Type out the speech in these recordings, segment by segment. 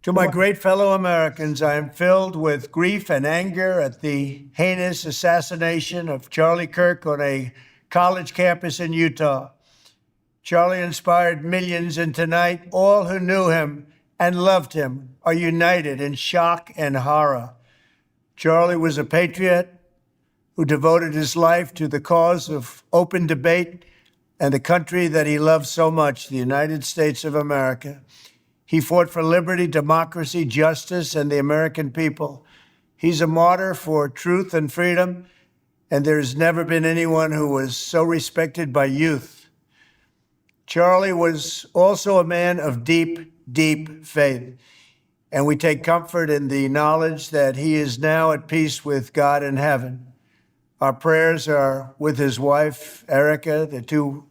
To my great fellow Americans, I am filled with grief and anger at the heinous assassination of Charlie Kirk on a college campus in Utah. Charlie inspired millions, and tonight, all who knew him and loved him are united in shock and horror. Charlie was a patriot who devoted his life to the cause of open debate and the country that he loved so much, the United States of America. He fought for liberty, democracy, justice, and the American people. He's a martyr for truth and freedom, and there's never been anyone who was so respected by youth. Charlie was also a man of deep, deep faith, and we take comfort in the knowledge that he is now at peace with God in heaven. Our prayers are with his wife, Erica, the two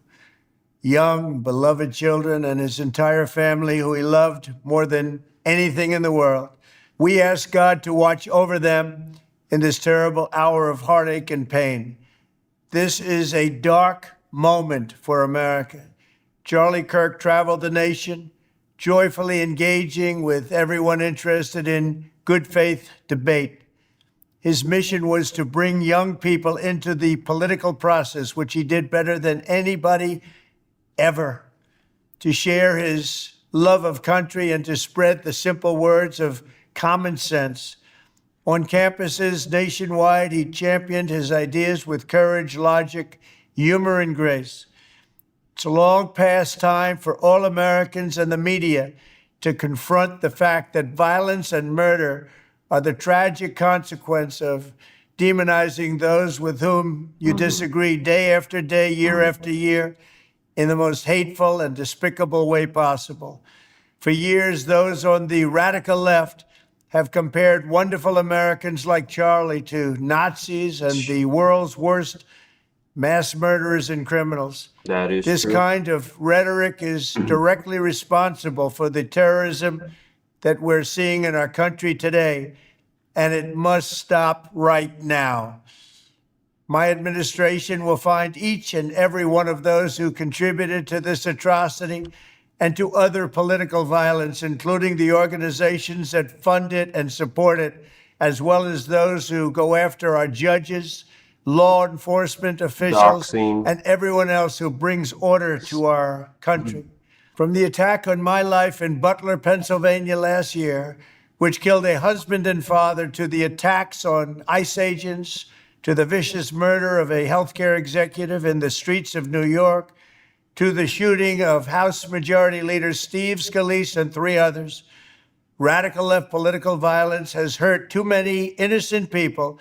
young, beloved children, and his entire family, who he loved more than anything in the world. We ask God to watch over them in this terrible hour of heartache and pain. This is a dark moment for America. Charlie Kirk traveled the nation, joyfully engaging with everyone interested in good faith debate. His mission was to bring young people into the political process, which he did better than anybody ever, to share his love of country and to spread the simple words of common sense. On campuses nationwide, he championed his ideas with courage, logic, humor, and grace. It's a long past time for all Americans and the media to confront the fact that violence and murder are the tragic consequence of demonizing those with whom you disagree day after day, year after year, in the most hateful and despicable way possible. For years, those on the radical left have compared wonderful Americans like Charlie to Nazis and the world's worst mass murderers and criminals. That is This true. kind of rhetoric is directly responsible for the terrorism that we're seeing in our country today, and it must stop right now. My administration will find each and every one of those who contributed to this atrocity and to other political violence, including the organizations that fund it and support it, as well as those who go after our judges, law enforcement officials, Doxing. and everyone else who brings order to our country. From the attack on my life in Butler, Pennsylvania last year, which killed a husband and father, to the attacks on ICE agents, to the vicious murder of a healthcare executive in the streets of New York, to the shooting of House Majority Leader Steve Scalise and three others, radical left political violence has hurt too many innocent people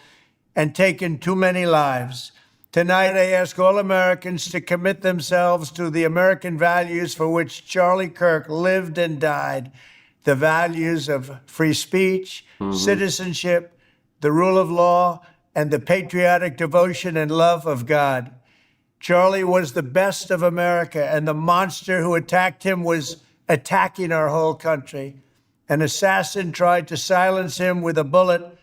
and taken too many lives. Tonight, I ask all Americans to commit themselves to the American values for which Charlie Kirk lived and died, the values of free speech, citizenship, the rule of law, and the patriotic devotion and love of God. Charlie was the best of America, and the monster who attacked him was attacking our whole country. An assassin tried to silence him with a bullet,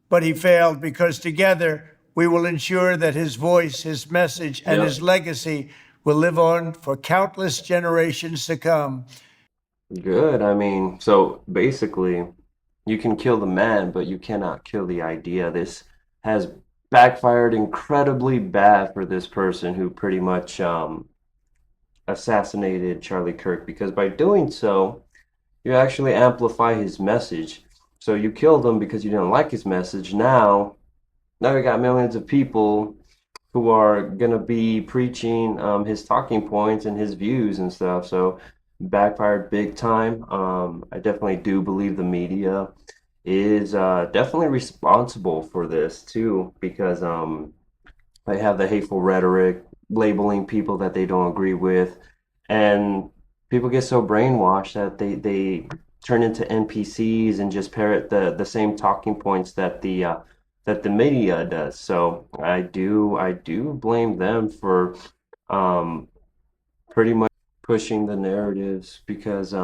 but he failed, because together we will ensure that his voice, his message, and Yep. his legacy will live on for countless generations to come. Good. I mean, so basically, you can kill the man, but you cannot kill the idea. This has backfired incredibly bad for this person who pretty much assassinated Charlie Kirk, because by doing so, you actually amplify his message. So you killed him because you didn't like his message. Now you got millions of people who are gonna be preaching his talking points and his views and stuff. So backfired big time. I definitely do believe the media is definitely responsible for this too, because they have the hateful rhetoric, labeling people that they don't agree with, and people get so brainwashed that they turn into NPCs and just parrot the same talking points that the media does. So I do blame them for um, pretty much pushing the narratives, because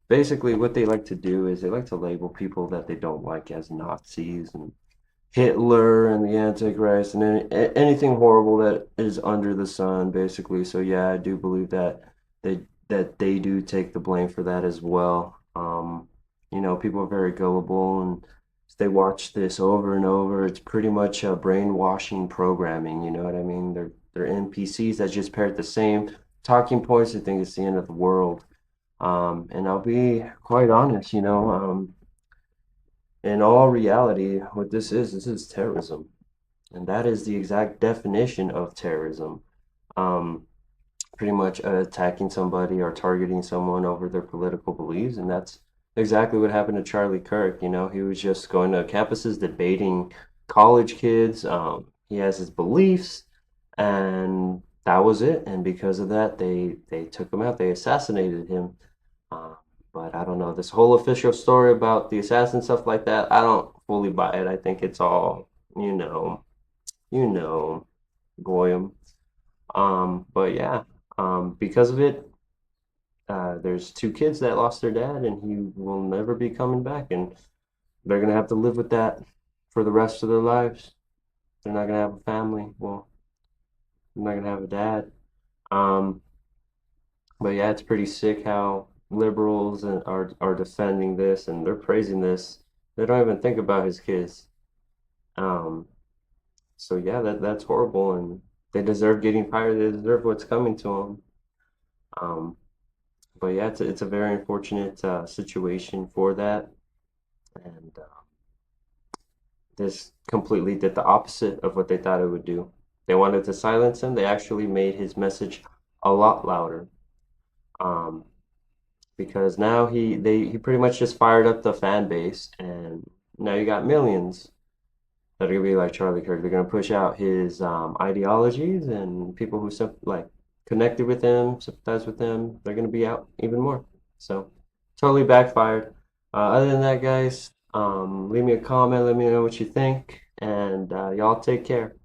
basically what they like to do is they like to label people that they don't like as Nazis and Hitler and the Antichrist and anything horrible that is under the sun, basically. So yeah, I do believe that they do take the blame for that as well. People are very gullible, and if they watch this over and over, it's pretty much brainwashing programming, you know what I mean? They're NPCs that just parrot the same talking points. They think it's the end of the world. And I'll be quite honest, in all reality, what this is terrorism. And that is the exact definition of terrorism. Um, Pretty much attacking somebody or targeting someone over their political beliefs. And that's exactly what happened to Charlie Kirk. He was just going to campuses debating college kids. He has his beliefs, and that was it. And because of that, they took him out. They assassinated him. Uh, but I don't know, this whole official story about the assassin stuff like that. I don't fully buy it. I think it's all, you know, you know, goyim. But yeah, because of it, there's two kids that lost their dad, and he will never be coming back, and they're gonna have to live with that for the rest of their lives. They're not gonna have a family. Well, they're not gonna have a dad. Um, but yeah, it's pretty sick how liberals are defending this and they're praising this. They don't even think about his kids. Um, so yeah, that's horrible, and they deserve getting fired. They deserve what's coming to them. Um, but yeah, it's a very unfortunate situation for that, and this completely did the opposite of what they thought it would do. They wanted to silence him. They actually made his message a lot louder. Um, because now he pretty much just fired up the fan base, and now you got millions that are gonna be like Charlie Kirk. They're gonna push out his ideologies, and people who like connected with him, sympathize with him, they're gonna be out even more. So totally backfired. Other than that, guys, leave me a comment. Let me know what you think, and y'all take care.